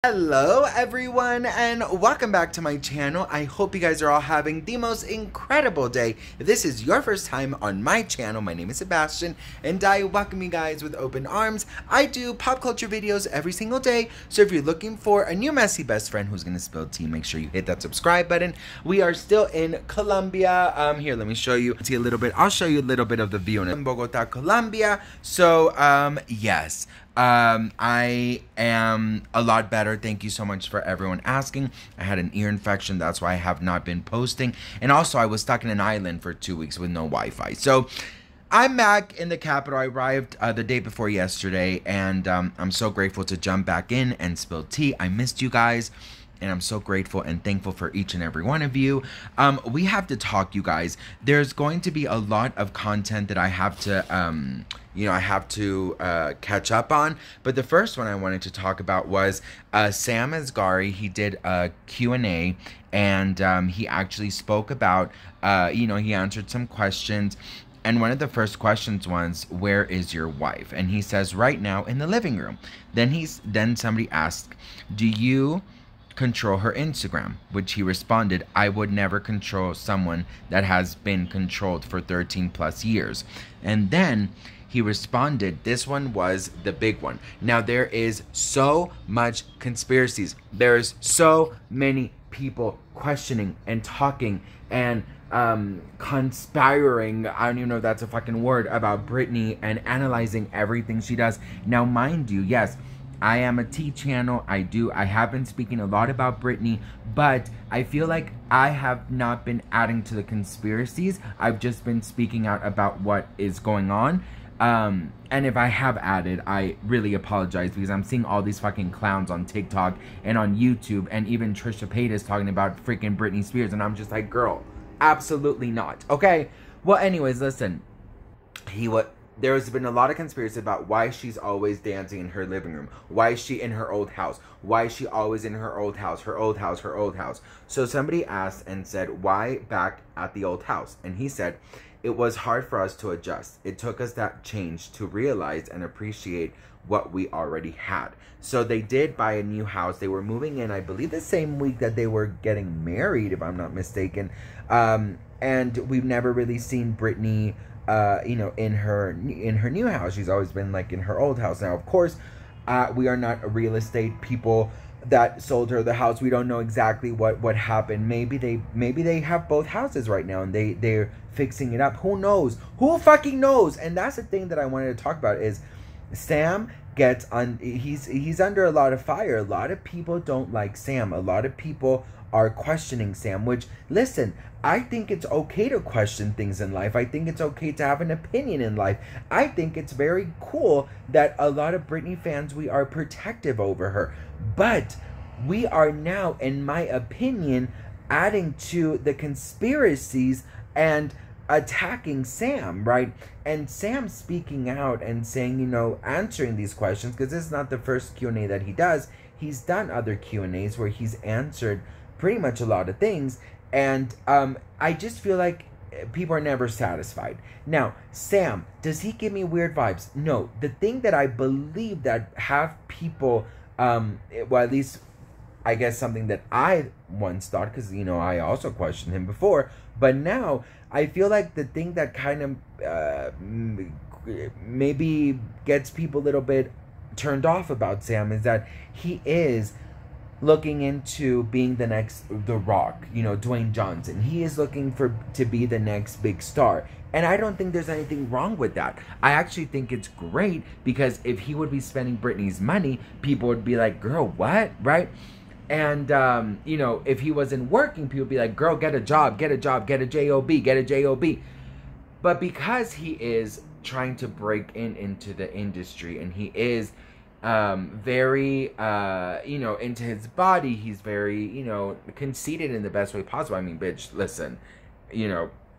Hello everyone and welcome back to my channel. I hope you guys are all having the most incredible day. If this is your first time on my channel, my name is Sebastian and I welcome you guys with open arms. I do pop culture videos every single day, so if you're looking for a new messy best friend who's gonna spill tea, make sure you hit that subscribe button. We are still in Colombia. Here, let me show you. See a little bit. I'll show you a little bit of the view in Bogota, Colombia. So yes. I am a lot better. Thank you so much for everyone asking. I had an ear infection. That's why I have not been posting. And also, I was stuck in an island for 2 weeks with no Wi-Fi. So, I'm back in the capital. I arrived the day before yesterday. And I'm so grateful to jump back in and spill tea. I missed you guys. And I'm so grateful and thankful for each and every one of you. We have to talk, you guys. There's going to be a lot of content that I have to, catch up on. But the first one I wanted to talk about was Sam Asghari. He did a Q&A, and he actually spoke about, he answered some questions. And one of the first questions was, where is your wife? And he says, right now in the living room. Then somebody asked, do you control her Instagram? Which he responded, I would never control someone that has been controlled for 13 plus years. And then he responded, this one was the big one. Now there is so much conspiracies. There's so many people questioning and talking and conspiring, I don't even know if that's a fucking word, about Britney and analyzing everything she does. Now mind you, yes, I am a tea channel. I have been speaking a lot about Britney, but I feel like I have not been adding to the conspiracies. I've just been speaking out about what is going on. And if I have added, I really apologize, because I'm seeing all these fucking clowns on TikTok and on YouTube, and even Trisha Paytas talking about freaking Britney Spears, and I'm just like, girl, absolutely not. Okay? Well, anyways, listen. There's been a lot of conspiracy about why she's always dancing in her living room. Why is she in her old house? Why is she always in her old house? Her old house, her old house. So somebody asked and said, why back at the old house? And he said, it was hard for us to adjust. It took us that change to realize and appreciate what we already had. So they did buy a new house. They were moving in, I believe, the same week that they were getting married, if I'm not mistaken. And we've never really seen Britney in her new house. She's always been like in her old house. Now, of course, we are not real estate people that sold her the house. We don't know exactly what happened. Maybe they have both houses right now and they're fixing it up. Who knows? Who fucking knows? And that's the thing that I wanted to talk about is Sam gets on. He's under a lot of fire. A lot of people don't like Sam. A lot of people are questioning Sam, which, listen, I think it's okay to question things in life. I think it's okay to have an opinion in life. I think it's very cool that a lot of Britney fans, we are protective over her. But we are now, in my opinion, adding to the conspiracies and attacking Sam, right? And Sam speaking out and saying, answering these questions, because this is not the first Q&A that he does. He's done other Q&As where he's answered pretty much a lot of things, and I just feel like people are never satisfied. Now, Sam, does he give me weird vibes? No. The thing that I believe that have people, well, at least I guess something that I once thought, because, I also questioned him before, but now I feel like the thing that kind of maybe gets people a little bit turned off about Sam is that he is looking into being the next The Rock, Dwayne Johnson. He is looking to be the next big star. And I don't think there's anything wrong with that. I actually think it's great, because if he would be spending Britney's money, people would be like, girl, what? Right? And, if he wasn't working, people would be like, girl, get a job, get a job, get a job, get a job. But because he is trying to break into the industry, and he is very, into his body. He's very, conceited in the best way possible. I mean, bitch, listen,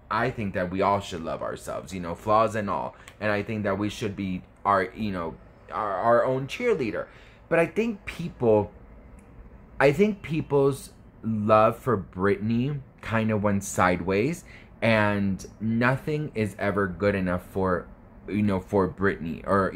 I think that we all should love ourselves, flaws and all. And I think that we should be our own cheerleader. But I think people's love for Britney kind of went sideways, and nothing is ever good enough for you know, for Britney, or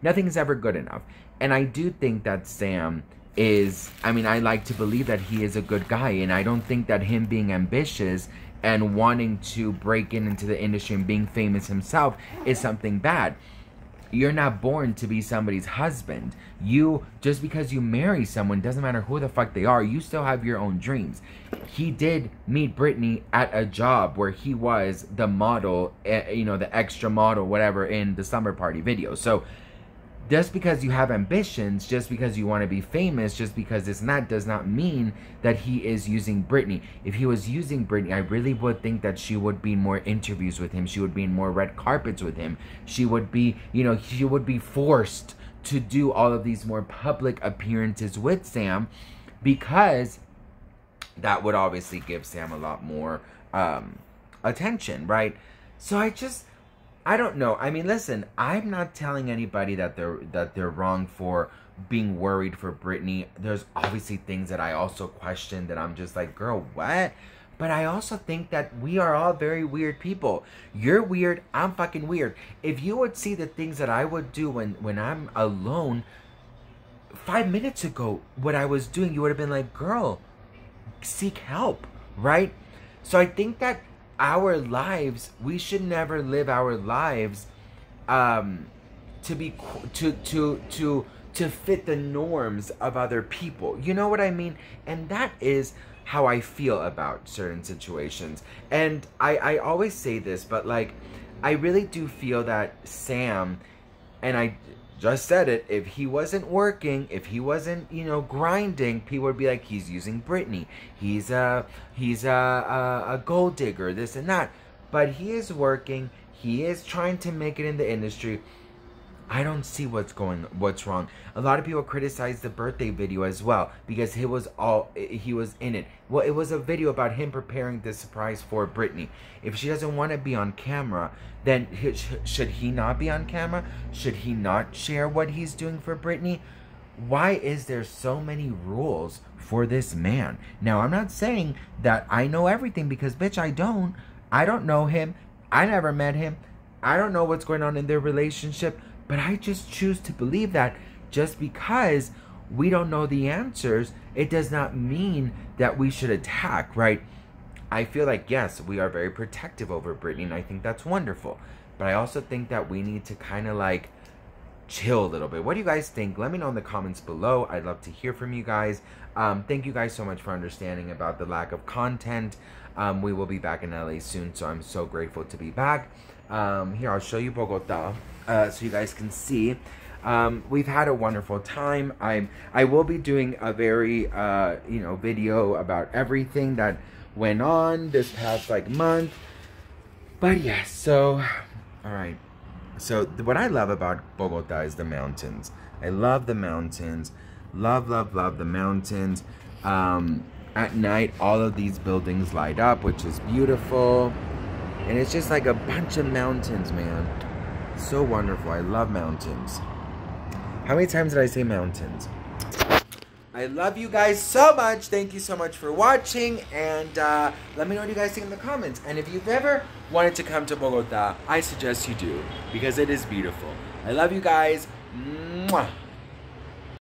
nothing's ever good enough. And I do think that Sam is, I mean, I like to believe that he is a good guy, and I don't think that him being ambitious and wanting to break into the industry and being famous himself is something bad. You're not born to be somebody's husband. You, just because you marry someone, doesn't matter who the fuck they are, you still have your own dreams. He did meet Britney at a job where he was the model, you know, the extra model, whatever, in the Summer Party video. So just because you have ambitions, just because you want to be famous, just because it's not, does not mean that he is using Britney. If he was using Britney, I really would think that she would be in more interviews with him. She would be in more red carpets with him. She would be, you know, she would be forced to do all of these more public appearances with Sam, because that would obviously give Sam a lot more attention, right? So I don't know. I mean, listen, I'm not telling anybody that they're wrong for being worried for Britney. There's obviously things that I also question that I'm just like, girl, what? But I also think that we are all very weird people. You're weird, I'm fucking weird. If you would see the things that I would do when I'm alone, 5 minutes ago, what I was doing, you would have been like, girl, seek help, right? So I think that our lives, we should never live our lives to fit the norms of other people. You know what I mean? And that is how I feel about certain situations. And I always say this, but like, I really do feel that Sam, and I just said it, if he wasn't working, if he wasn't, you know, grinding, people would be like, he's using Britney. He's a gold digger, this and that. But he is working. He is trying to make it in the industry. I don't see what's wrong. A lot of people criticize the birthday video as well, because he was in it. Well, it was a video about him preparing the surprise for Britney. If she doesn't want to be on camera, then should he not be on camera? Should he not share what he's doing for Britney? Why is there so many rules for this man? Now, I'm not saying that I know everything, because bitch, I don't. I don't know him. I never met him. I don't know what's going on in their relationship. But I just choose to believe that just because we don't know the answers, it does not mean that we should attack, right? I feel like, yes, we are very protective over Britney, and I think that's wonderful. But I also think that we need to kind of like chill a little bit. What do you guys think? Let me know in the comments below. I'd love to hear from you guys. Thank you guys so much for understanding about the lack of content. We will be back in LA soon, so I'm so grateful to be back. Here, I'll show you Bogota, so you guys can see. We've had a wonderful time. I will be doing a very, video about everything that went on this past, like, month. But, yes, so, all right. So, what I love about Bogota is the mountains. I love the mountains. Love, love, love the mountains. At night, all of these buildings light up, which is beautiful. And it's just like a bunch of mountains, man. So wonderful. I love mountains. How many times did I say mountains? I love you guys so much. Thank you so much for watching. And let me know what you guys think in the comments. And if you've ever wanted to come to Bogota, I suggest you do, because it is beautiful. I love you guys. Mwah.